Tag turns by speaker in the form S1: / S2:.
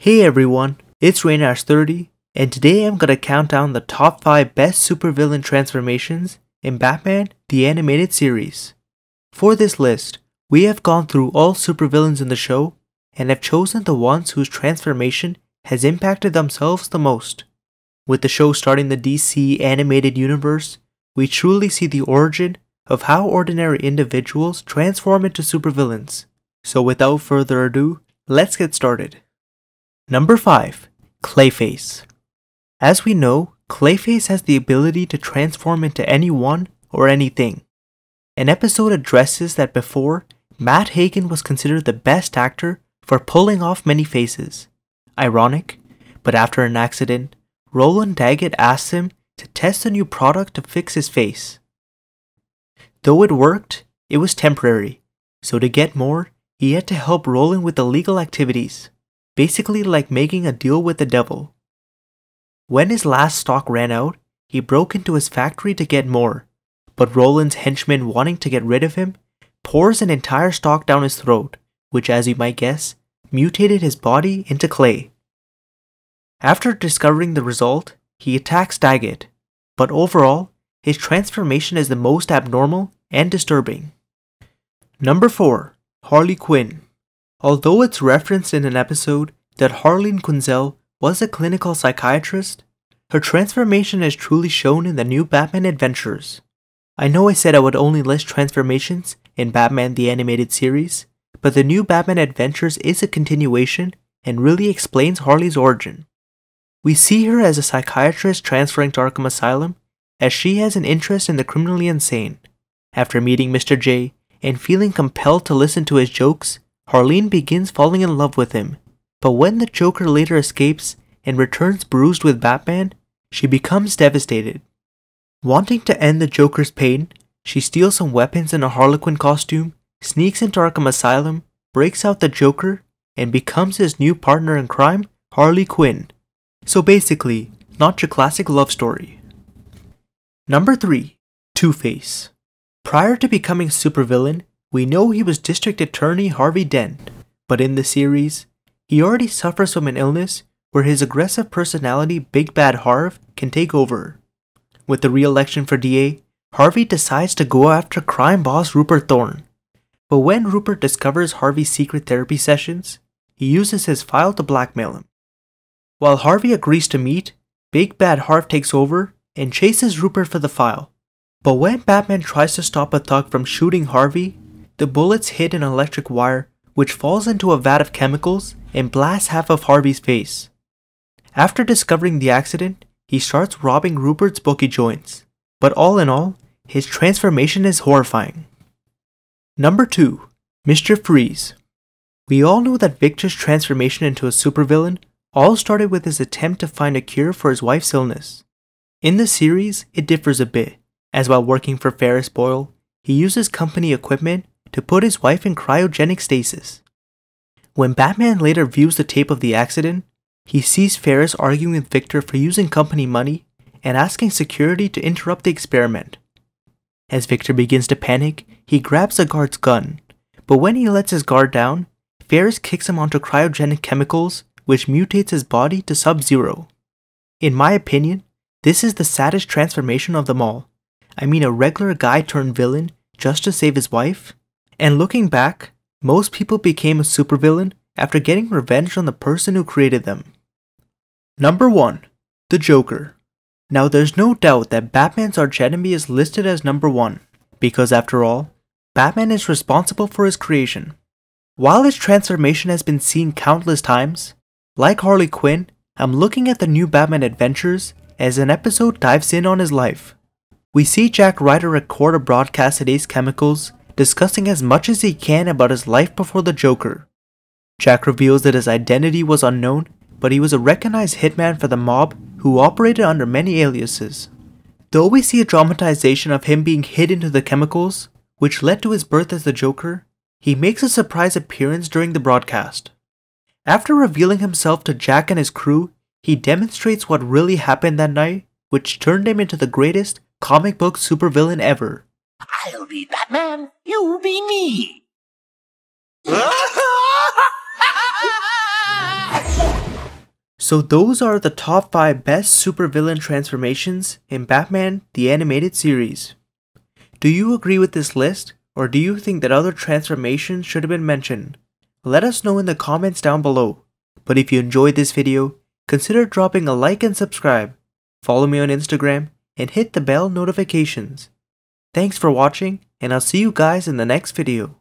S1: Hey everyone, it's Raynash30, and today I'm gonna count down the top 5 best supervillain transformations in Batman the Animated Series. For this list, we have gone through all supervillains in the show and have chosen the ones whose transformation has impacted themselves the most. With the show starting the DC animated universe, we truly see the origin of how ordinary individuals transform into supervillains. So without further ado, let's get started. Number 5. Clayface. As we know, Clayface has the ability to transform into anyone or anything. An episode addresses that before, Matt Hagen was considered the best actor for pulling off many faces. Ironic, but after an accident, Roland Daggett asks him to test a new product to fix his face. Though it worked, it was temporary, so to get more, he had to help Roland with illegal activities. Basically like making a deal with the devil. When his last stock ran out, he broke into his factory to get more, but Roland's henchman wanting to get rid of him, pours an entire stock down his throat, which as you might guess, mutated his body into clay. After discovering the result, he attacks Daggett, but overall, his transformation is the most abnormal and disturbing. Number 4. Harley Quinn. Although it's referenced in an episode that Harley Quinzel was a clinical psychiatrist, her transformation is truly shown in the new Batman adventures. I know I said I would only list transformations in Batman the Animated Series, but the new Batman adventures is a continuation and really explains Harley's origin. We see her as a psychiatrist transferring to Arkham Asylum, as she has an interest in the criminally insane. After meeting Mr. J and feeling compelled to listen to his jokes, Harleen begins falling in love with him, but when the Joker later escapes and returns bruised with Batman, she becomes devastated. Wanting to end the Joker's pain, she steals some weapons in a Harley Quinn costume, sneaks into Arkham Asylum, breaks out the Joker, and becomes his new partner in crime, Harley Quinn. So basically, not your classic love story. Number 3. TwoFace. Prior to becoming supervillain, we know he was District Attorney Harvey Dent, but in the series, he already suffers from an illness where his aggressive personality Big Bad Harv can take over. With the re-election for DA, Harvey decides to go after crime boss Rupert Thorne. But when Rupert discovers Harvey's secret therapy sessions, he uses his file to blackmail him. While Harvey agrees to meet, Big Bad Harv takes over and chases Rupert for the file. But when Batman tries to stop a thug from shooting Harvey, the bullets hit an electric wire which falls into a vat of chemicals and blasts half of Harvey's face. After discovering the accident, he starts robbing Rupert's bookie joints, but all in all, his transformation is horrifying. Number 2. Mr. Freeze. We all know that Victor's transformation into a supervillain all started with his attempt to find a cure for his wife's illness. In the series, it differs a bit, as while working for Ferris Boyle, he uses company equipment to put his wife in cryogenic stasis. When Batman later views the tape of the accident, he sees Ferris arguing with Victor for using company money and asking security to interrupt the experiment. As Victor begins to panic, he grabs the guard's gun, but when he lets his guard down, Ferris kicks him onto cryogenic chemicals which mutates his body to Sub-Zero. In my opinion, this is the saddest transformation of them all. I mean, a regular guy turned villain just to save his wife? And looking back, most people became a supervillain after getting revenge on the person who created them. Number 1. The Joker. Now there's no doubt that Batman's archenemy is listed as number 1, because after all, Batman is responsible for his creation. While his transformation has been seen countless times, like Harley Quinn, I'm looking at the new Batman adventures as an episode dives in on his life. We see Jack Ryder record a broadcast at Ace Chemicals, discussing as much as he can about his life before the Joker. Jack reveals that his identity was unknown, but he was a recognized hitman for the mob who operated under many aliases. Though we see a dramatization of him being hid into the chemicals, which led to his birth as the Joker, he makes a surprise appearance during the broadcast. After revealing himself to Jack and his crew, he demonstrates what really happened that night, which turned him into the greatest comic book supervillain ever.
S2: I'll be Batman, you be me.
S1: So those are the top 5 best supervillain transformations in Batman the Animated Series. Do you agree with this list, or do you think that other transformations should have been mentioned? Let us know in the comments down below. But if you enjoyed this video, consider dropping a like and subscribe, follow me on Instagram, and hit the bell notifications. Thanks for watching, and I'll see you guys in the next video.